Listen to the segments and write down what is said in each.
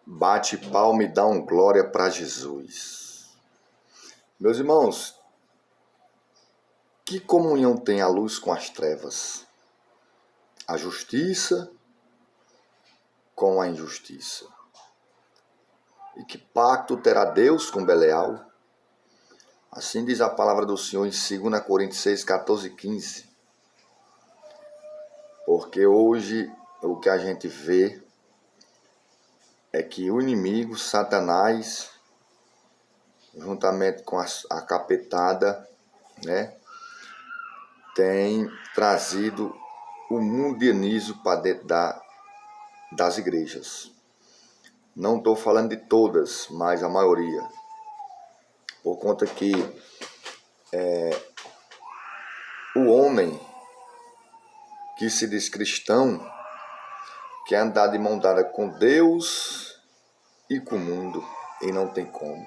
Bate palma e dá um glória para Jesus. Meus irmãos, que comunhão tem a luz com as trevas? A justiça com a injustiça. E que pacto terá Deus com Belial? Assim diz a palavra do Senhor em 2 Coríntios 6, 14 e 15. Porque hoje o que a gente vê é que o inimigo, Satanás, juntamente com a capetada, tem trazido o mundianismo para dentro das igrejas. Não estou falando de todas, mas a maioria. Por conta que o homem que se diz cristão quer andar de mão dada com Deus e com o mundo, e não tem como.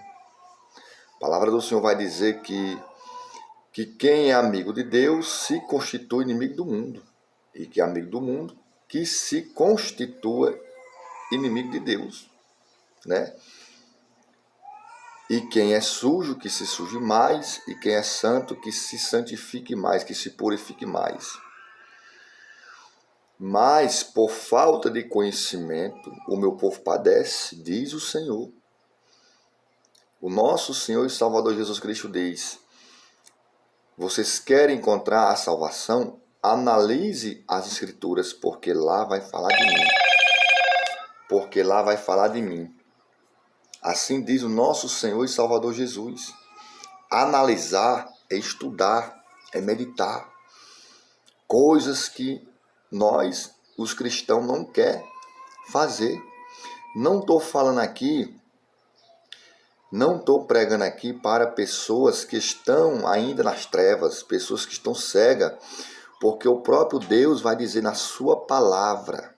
A palavra do Senhor vai dizer que quem é amigo de Deus se constitui inimigo do mundo, e que é amigo do mundo que se constitua inimigo de Deus, né? E quem é sujo, que se suje mais, e quem é santo, que se santifique mais, que se purifique mais. Mas, por falta de conhecimento, o meu povo padece, diz o Senhor. O nosso Senhor e Salvador Jesus Cristo diz: vocês querem encontrar a salvação? Analise as Escrituras, porque lá vai falar de mim. Porque lá vai falar de mim. Assim diz o nosso Senhor e Salvador Jesus. Analisar é estudar, é meditar. Coisas que nós, os cristãos, não quer fazer. Não estou falando aqui, não estou pregando aqui para pessoas que estão ainda nas trevas, pessoas que estão cegas, porque o próprio Deus vai dizer na sua palavra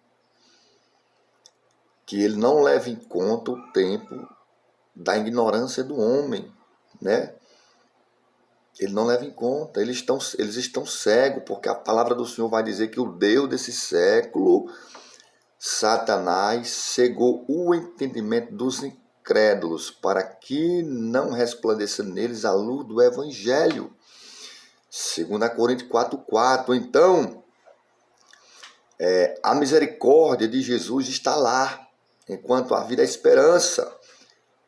que ele não leva em conta o tempo da ignorância do homem, né? Ele não leva em conta, eles estão cegos, porque a palavra do Senhor vai dizer que o Deus desse século, Satanás, cegou o entendimento dos incrédulos, para que não resplandeça neles a luz do Evangelho. 2 Coríntios 4,4. Então, a misericórdia de Jesus está lá, enquanto a vida é esperança.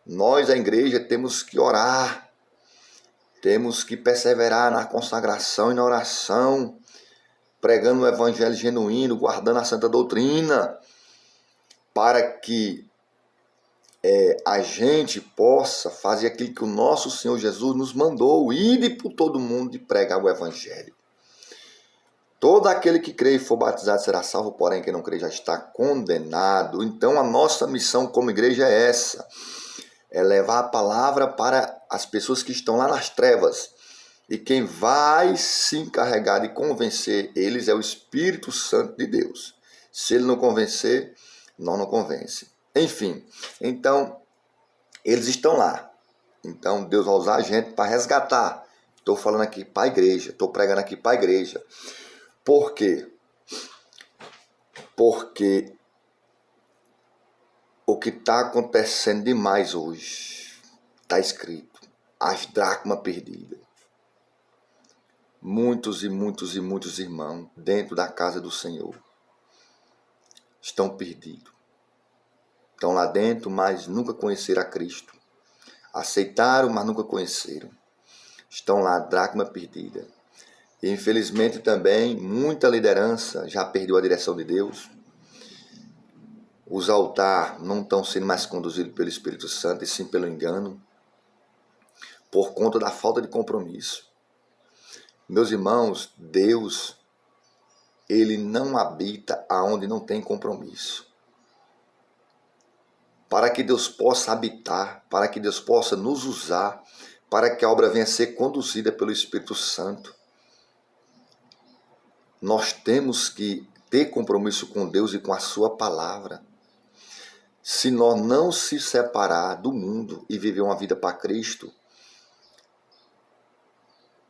Nós, a igreja, temos que orar, temos que perseverar na consagração e na oração, pregando o evangelho genuíno, guardando a santa doutrina, para que a gente possa fazer aquilo que o nosso Senhor Jesus nos mandou, ir por todo mundo e pregar o evangelho. Todo aquele que crê e for batizado será salvo, porém quem não crê já está condenado. Então a nossa missão como igreja é essa, é levar a palavra para as pessoas que estão lá nas trevas. E quem vai se encarregar de convencer eles é o Espírito Santo de Deus. Se ele não convencer, nós não convence. Enfim, então, eles estão lá. Então, Deus vai usar a gente para resgatar. Estou falando aqui para a igreja, estou pregando aqui para a igreja. Por quê? Porque o que está acontecendo demais hoje, está escrito, as dracmas perdidas. Muitos e muitos e muitos irmãos dentro da casa do Senhor estão perdidos. Estão lá dentro, mas nunca conheceram a Cristo. Aceitaram, mas nunca conheceram. Estão lá, dracma perdida. E infelizmente também muita liderança já perdeu a direção de Deus. Os altares não estão sendo mais conduzidos pelo Espírito Santo, e sim pelo engano, por conta da falta de compromisso. Meus irmãos, Deus, ele não habita aonde não tem compromisso. Para que Deus possa habitar, para que Deus possa nos usar, para que a obra venha a ser conduzida pelo Espírito Santo, nós temos que ter compromisso com Deus e com a sua palavra. Se nós não se separar do mundo e viver uma vida para Cristo,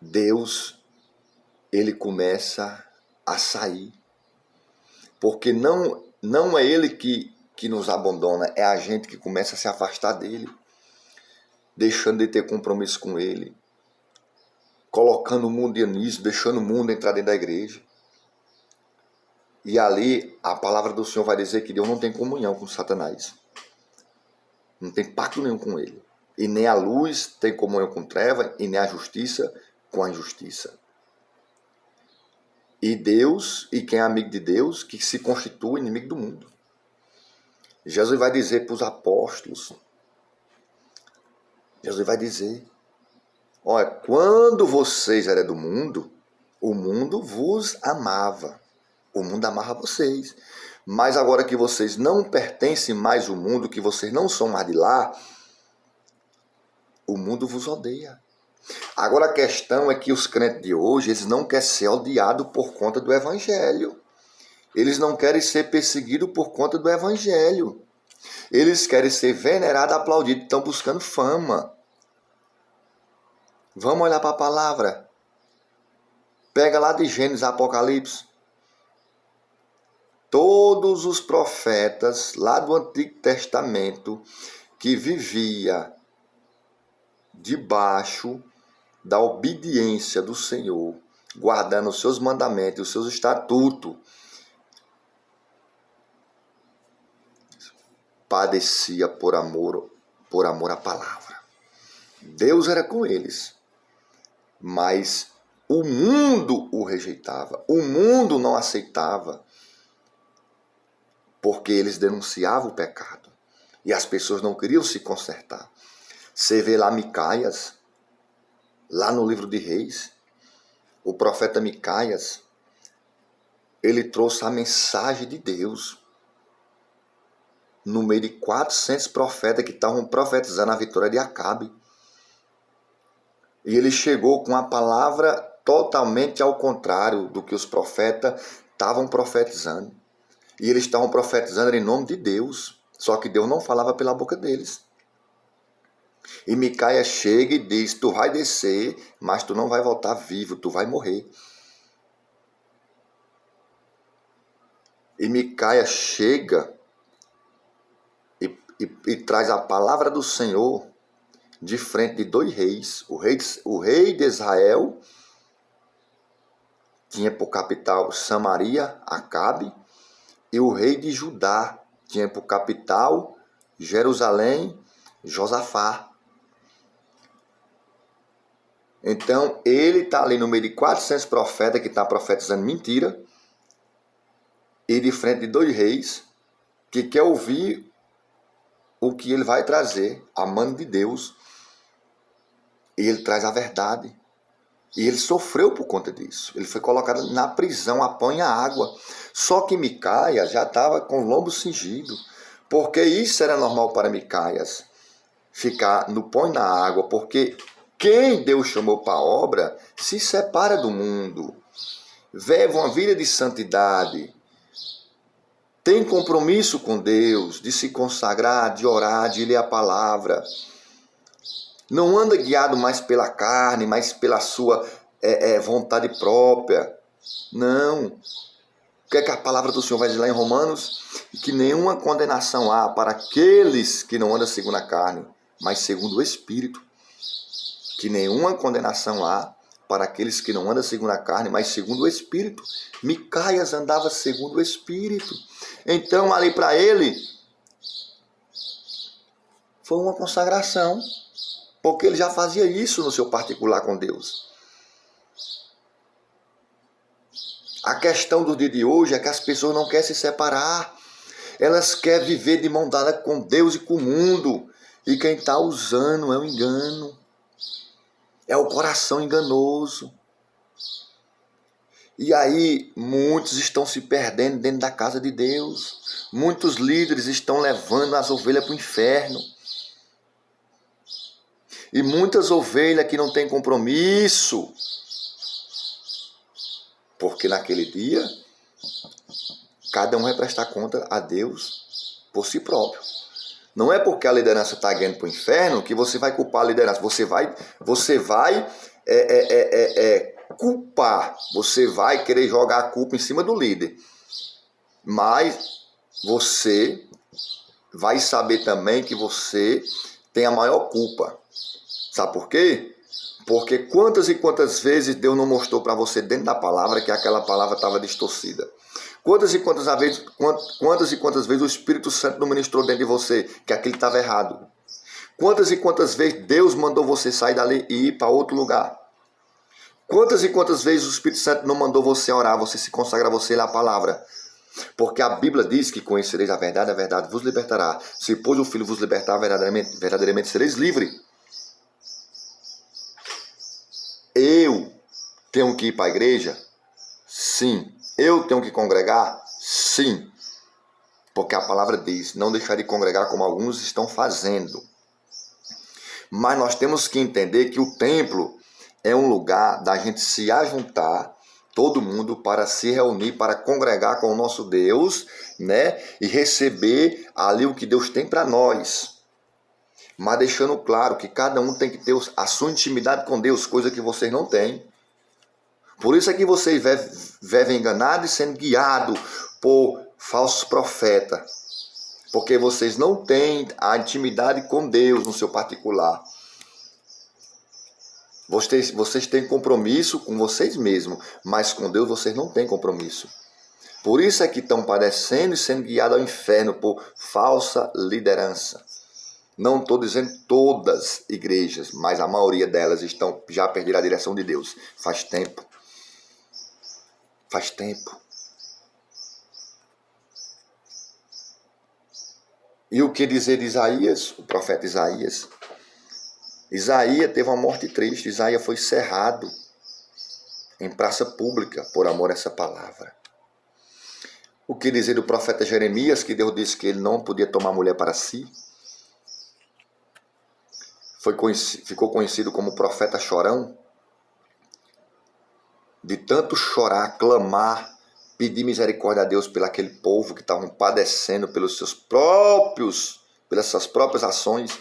Deus, ele começa a sair. Porque não é ele que que nos abandona, é a gente que começa a se afastar dele, deixando de ter compromisso com ele, colocando o mundianismo, deixando o mundo entrar dentro da igreja. E ali a palavra do Senhor vai dizer que Deus não tem comunhão com Satanás. Não tem pacto nenhum com ele. E nem a luz tem comunhão com treva, e nem a justiça com a injustiça. E Deus, e quem é amigo de Deus, que se constitui inimigo do mundo. Jesus vai dizer para os apóstolos, Jesus vai dizer, olha, quando vocês eram do mundo, o mundo vos amava. O mundo amava vocês. Mas agora que vocês não pertencem mais ao mundo, que vocês não são mais de lá, o mundo vos odeia. Agora a questão é que os crentes de hoje, eles não querem ser odiados por conta do evangelho. Eles não querem ser perseguidos por conta do evangelho. Eles querem ser venerados, aplaudidos, estão buscando fama. Vamos olhar para a palavra. Pega lá de Gênesis, Apocalipse. Todos os profetas lá do Antigo Testamento que vivia debaixo da obediência do Senhor, guardando os seus mandamentos, os seus estatutos, padecia por amor à palavra. Deus era com eles, mas o mundo o rejeitava, o mundo não aceitava, porque eles denunciavam o pecado e as pessoas não queriam se consertar. Você vê lá Micaias, lá no livro de Reis, o profeta Micaias, ele trouxe a mensagem de Deus no meio de 400 profetas que estavam profetizando a vitória de Acabe. E ele chegou com a palavra totalmente ao contrário do que os profetas estavam profetizando. E eles estavam profetizando em nome de Deus, só que Deus não falava pela boca deles. E Micaias chega e diz, tu vai descer, mas tu não vai voltar vivo, tu vai morrer. E Micaias chega e traz a palavra do Senhor de frente de dois reis. O rei de Israel tinha por capital Samaria, Acabe, e o rei de Judá tinha por capital Jerusalém, Josafá. Então, ele está ali no meio de 400 profetas que estão profetizando mentira, e de frente de dois reis que quer ouvir o que ele vai trazer, a mão de Deus, e ele traz a verdade. E ele sofreu por conta disso. Ele foi colocado na prisão, a pão e a água. Só que Micaias já estava com o lombo cingido, porque isso era normal para Micaias, ficar no pão e na água, porque quem Deus chamou para a obra se separa do mundo, vive uma vida de santidade, tem compromisso com Deus, de se consagrar, de orar, de ler a palavra. Não anda guiado mais pela carne, mas pela sua vontade própria. Não. O que é que a palavra do Senhor vai dizer lá em Romanos? Que nenhuma condenação há para aqueles que não andam segundo a carne, mas segundo o Espírito. Que nenhuma condenação há para aqueles que não andam segundo a carne, mas segundo o Espírito. Micaias andava segundo o Espírito. Então, ali para ele, foi uma consagração, porque ele já fazia isso no seu particular com Deus. A questão do dia de hoje é que as pessoas não querem se separar. Elas querem viver de mão dada com Deus e com o mundo. E quem está usando é o engano. É o coração enganoso. E aí muitos estão se perdendo dentro da casa de Deus. Muitos líderes estão levando as ovelhas para o inferno. E muitas ovelhas que não têm compromisso. Porque naquele dia, cada um vai prestar conta a Deus por si próprio. Não é porque a liderança está guiando para o inferno que você vai culpar a liderança. Você vai culpar. Você vai querer jogar a culpa em cima do líder. Mas você vai saber também que você tem a maior culpa. Sabe por quê? Porque quantas e quantas vezes Deus não mostrou para você dentro da palavra que aquela palavra estava distorcida? Quantas e quantas vezes o Espírito Santo não ministrou dentro de você que aquilo estava errado? Quantas e quantas vezes Deus mandou você sair dali e ir para outro lugar? Quantas e quantas vezes o Espírito Santo não mandou você orar, você se consagrar, você ler a palavra? Porque a Bíblia diz que conhecereis a verdade vos libertará. Se pois o Filho vos libertar, verdadeiramente sereis livres. Eu tenho que ir para a igreja? Sim. Eu tenho que congregar? Sim. Porque a palavra diz, não deixar de congregar como alguns estão fazendo. Mas nós temos que entender que o templo é um lugar da gente se ajuntar, todo mundo, para se reunir, para congregar com o nosso Deus, né? E receber ali o que Deus tem para nós. Mas deixando claro que cada um tem que ter a sua intimidade com Deus, coisa que vocês não têm. Por isso é que vocês vivem enganados e sendo guiados por falsos profetas. Porque vocês não têm a intimidade com Deus no seu particular. Vocês têm compromisso com vocês mesmos, mas com Deus vocês não têm compromisso. Por isso é que estão padecendo e sendo guiados ao inferno por falsa liderança. Não estou dizendo todas igrejas, mas a maioria delas já perderam a direção de Deus. Faz tempo. Faz tempo. E o que dizer de Isaías, o profeta Isaías? Isaías teve uma morte triste. Isaías foi cerrado em praça pública por amor a essa palavra. O que dizer do profeta Jeremias, que Deus disse que ele não podia tomar mulher para si? Ficou conhecido como profeta chorão. De tanto chorar, clamar, pedir misericórdia a Deus pelo aquele povo que estavam padecendo pelas suas próprias ações.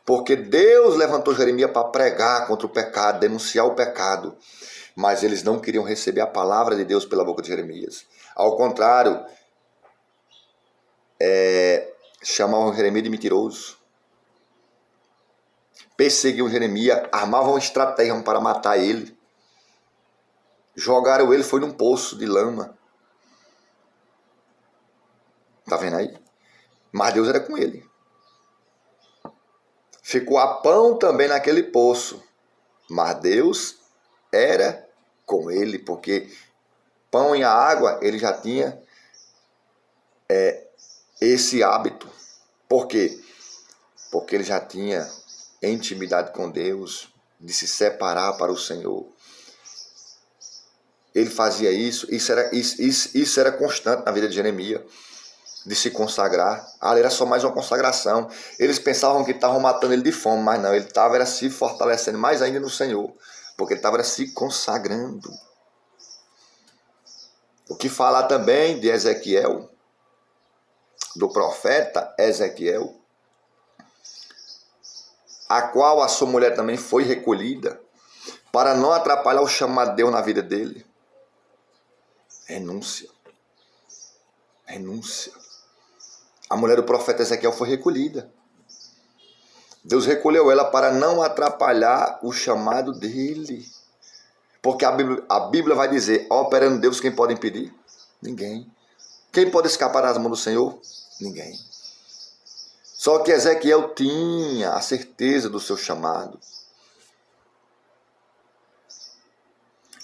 Porque Deus levantou Jeremias para pregar contra o pecado, denunciar o pecado. Mas eles não queriam receber a palavra de Deus pela boca de Jeremias. Ao contrário, chamavam Jeremias de mentiroso. Perseguiam Jeremias, armavam estratégia para matar ele. Jogaram ele, foi num poço de lama. Tá vendo aí? Mas Deus era com ele. Ficou a pão também naquele poço. Mas Deus era com ele, porque pão e a água ele já tinha esse hábito. Por quê? Porque ele já tinha intimidade com Deus, de se separar para o Senhor. Ele fazia isso era constante na vida de Jeremias, de se consagrar. Era só mais uma consagração. Eles pensavam que estavam matando ele de fome, mas não, ele estava se fortalecendo mais ainda no Senhor, porque ele estava se consagrando. O que falar também de Ezequiel, do profeta Ezequiel, a qual a sua mulher também foi recolhida, para não atrapalhar o chamado de Deus na vida dele. Renúncia. A mulher do profeta Ezequiel foi recolhida. Deus recolheu ela para não atrapalhar o chamado dele. Porque a Bíblia vai dizer, operando Deus, quem pode impedir? Ninguém. Quem pode escapar das mãos do Senhor? Ninguém. Só que Ezequiel tinha a certeza do seu chamado.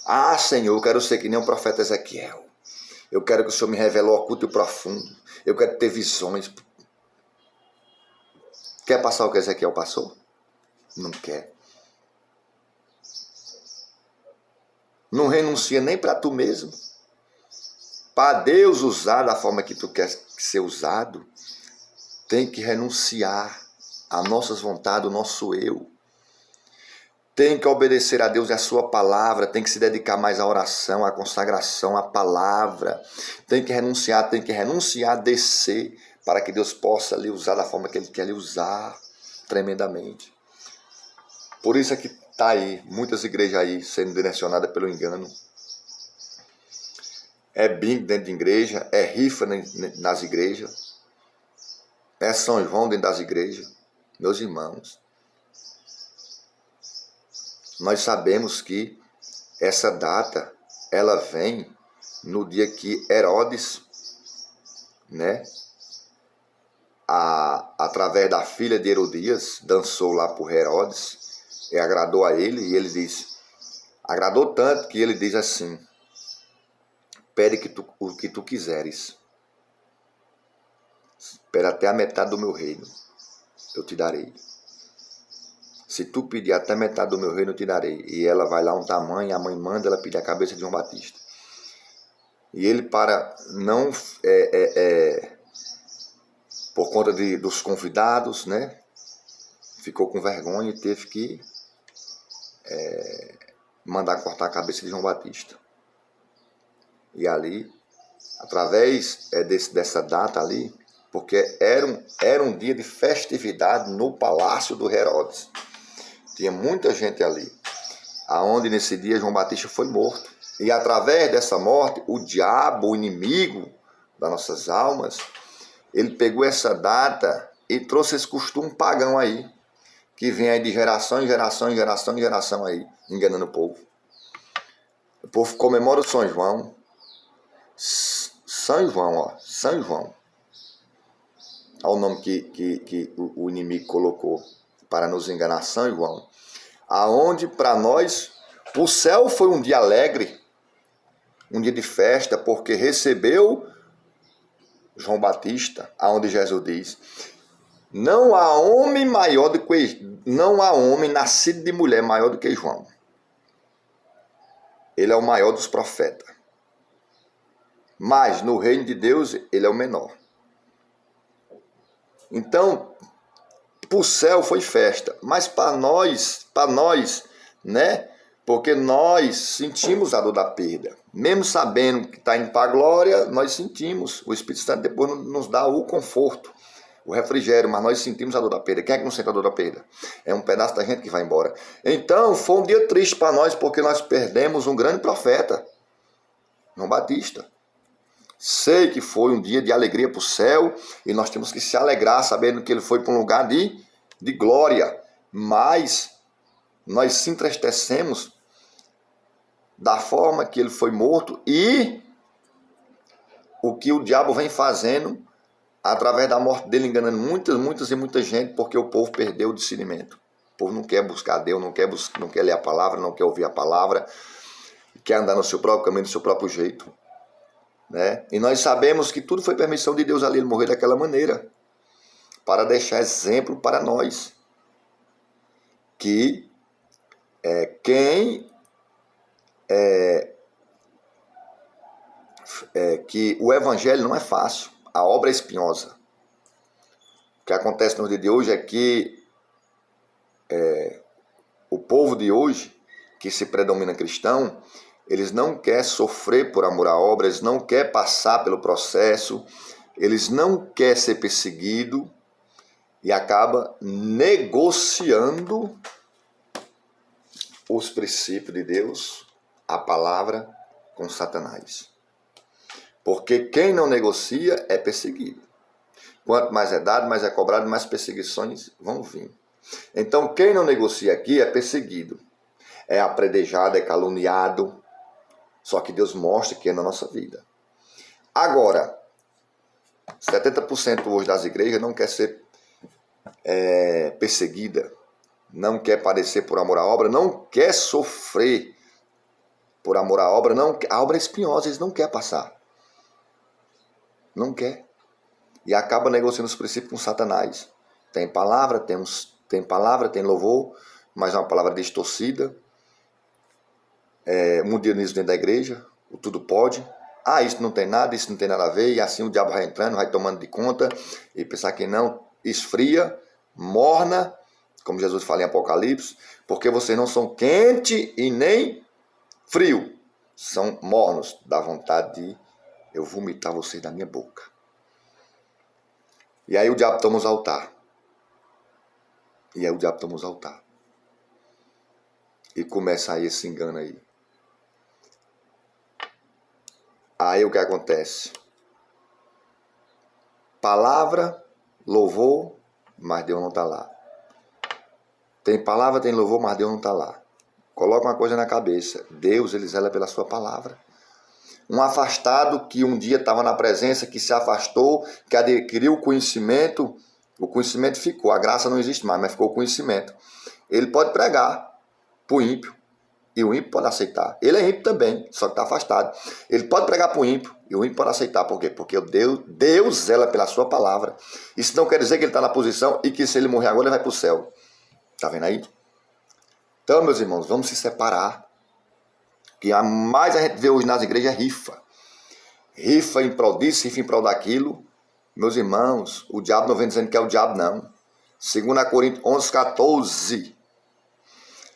Ah, Senhor, eu quero ser que nem o profeta Ezequiel. Eu quero que o Senhor me revele o oculto e o profundo. Eu quero ter visões. Quer passar o que Ezequiel passou? Não quer. Não renuncia nem para tu mesmo. Para Deus usar da forma que tu quer ser usado, tem que renunciar às nossas vontades, o nosso eu. Tem que obedecer a Deus e a sua palavra, tem que se dedicar mais à oração, à consagração, à palavra. Tem que renunciar, descer, para que Deus possa lhe usar da forma que Ele quer lhe usar, tremendamente. Por isso é que está aí, muitas igrejas aí sendo direcionadas pelo engano. É bingo dentro de igreja, é rifa nas igrejas. é São João dentro das igrejas. Meus irmãos, nós sabemos que essa data, ela vem no dia que Herodes, né, através da filha de Herodias, dançou lá por Herodes, e agradou a ele, e ele diz, agradou tanto que ele diz assim, pede o que tu quiseres, pede até a metade do meu reino, eu te darei. Se tu pedir até metade do meu reino, eu te darei. E ela vai lá um tamanho, a mãe manda ela pedir a cabeça de João Batista. E ele, para não, por conta dos convidados, né, ficou com vergonha e teve que mandar cortar a cabeça de João Batista. E ali, através dessa data ali, porque era um dia de festividade no palácio do Herodes. Tinha muita gente ali, aonde nesse dia João Batista foi morto. E através dessa morte, o diabo, o inimigo das nossas almas, ele pegou essa data e trouxe esse costume pagão aí, que vem aí de geração em geração, em geração em geração aí, enganando o povo. O povo comemora o São João. São João, ó, São João. Olha o nome que o inimigo colocou para nos enganar, São João. Aonde para nós, o céu foi um dia alegre, um dia de festa, porque recebeu João Batista, aonde Jesus diz, não há homem maior do que, não há homem nascido de mulher maior do que João. Ele é o maior dos profetas. Mas no reino de Deus, ele é o menor. Então, para o céu foi festa, mas para nós, né? Porque nós sentimos a dor da perda. Mesmo sabendo que está indo para a glória, nós sentimos. O Espírito Santo depois nos dá o conforto, o refrigério, mas nós sentimos a dor da perda. Quem é que não sente a dor da perda? É um pedaço da gente que vai embora. Então, foi um dia triste para nós, porque nós perdemos um grande profeta, João Batista. Sei que foi um dia de alegria para o céu, e nós temos que se alegrar, sabendo que ele foi para um lugar de glória. Mas nós se entristecemos da forma que ele foi morto e o que o diabo vem fazendo através da morte dele, enganando muita gente, porque o povo perdeu o discernimento. O povo não quer buscar Deus, não quer ler a palavra, não quer ouvir a palavra, quer andar no seu próprio caminho, do seu próprio jeito. Né? E nós sabemos que tudo foi permissão de Deus ali, ele morrer daquela maneira, para deixar exemplo para nós, que que o evangelho não é fácil, a obra é espinhosa. O que acontece no dia de hoje é que o povo de hoje, que se predomina cristão, eles não querem sofrer por amor à obra, eles não querem passar pelo processo, eles não querem ser perseguidos e acaba negociando os princípios de Deus, a palavra, com Satanás. Porque quem não negocia é perseguido. Quanto mais é dado, mais é cobrado, mais perseguições vão vir. Então, quem não negocia aqui é perseguido, é apredejado, é caluniado. Só que Deus mostra que é na nossa vida. Agora, 70% hoje das igrejas não quer ser perseguida, não quer padecer por amor à obra, não quer sofrer por amor à obra, não, a obra é espinhosa, eles não querem passar. Não quer. E acaba negociando os princípios com Satanás. Tem palavra, tem louvor, mas é uma palavra distorcida. Mundialismo dentro da igreja, o tudo pode. Isso não tem nada a ver, e assim o diabo vai entrando, vai tomando de conta, e pensar que não, esfria, morna, como Jesus fala em Apocalipse, porque vocês não são quente e nem frio, são mornos, dá vontade de eu vomitar vocês da minha boca. E aí o diabo toma os altares. E começa aí esse engano aí. Aí o que acontece? Palavra louvor, mas Deus não está lá. Tem palavra, tem louvor, mas Deus não está lá. Coloca uma coisa na cabeça. Deus, ele zela pela sua palavra. Um afastado que um dia estava na presença, que se afastou, que adquiriu o conhecimento ficou. A graça não existe mais, mas ficou o conhecimento. Ele pode pregar para o ímpio, e o ímpio pode aceitar. Ele é ímpio também, só que está afastado. Ele pode pregar para o ímpio, e o ímpio pode aceitar. Por quê? Porque Deus zela pela sua palavra. Isso não quer dizer que ele está na posição e que se ele morrer agora ele vai para o céu. Está vendo aí? Então, meus irmãos, vamos se separar. O que mais a gente vê hoje nas igrejas é rifa. Rifa em prol disso, rifa em prol daquilo. Meus irmãos, o diabo não vem dizendo que é o diabo, não. 2 Coríntios 11:14.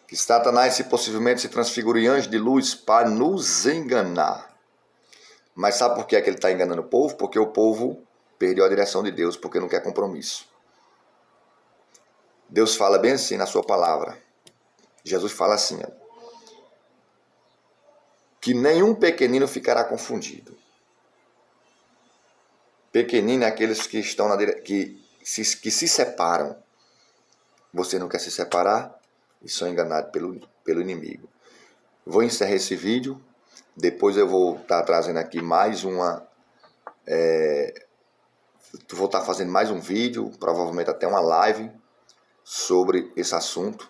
Que Satanás possivelmente se transfigura em anjo de luz para nos enganar. Mas sabe por que é que ele está enganando o povo? Porque o povo perdeu a direção de Deus, porque não quer compromisso. Deus fala bem assim na sua palavra. Jesus fala assim, que nenhum pequenino ficará confundido. Pequenino é aqueles que estão que se separam. Você não quer se separar? E são enganados pelo inimigo. Vou encerrar esse vídeo. Depois eu vou estar trazendo aqui mais uma... vou estar fazendo mais um vídeo, provavelmente até uma live, sobre esse assunto.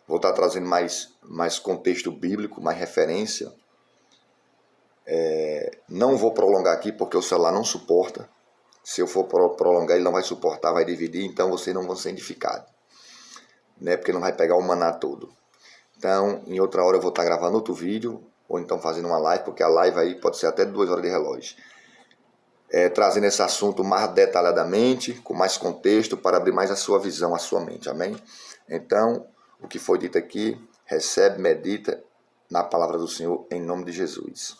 Vou estar trazendo mais contexto bíblico, mais referência. Não vou prolongar aqui porque o celular não suporta. Se eu for prolongar, ele não vai suportar, vai dividir, então vocês não vão ser edificados. Porque não vai pegar o maná todo. Então, em outra hora eu vou estar gravando outro vídeo, ou então fazendo uma live, porque a live aí pode ser até 2 horas de relógio. Trazendo esse assunto mais detalhadamente, com mais contexto, para abrir mais a sua visão, a sua mente, amém? Então, o que foi dito aqui, recebe, medita na palavra do Senhor, em nome de Jesus.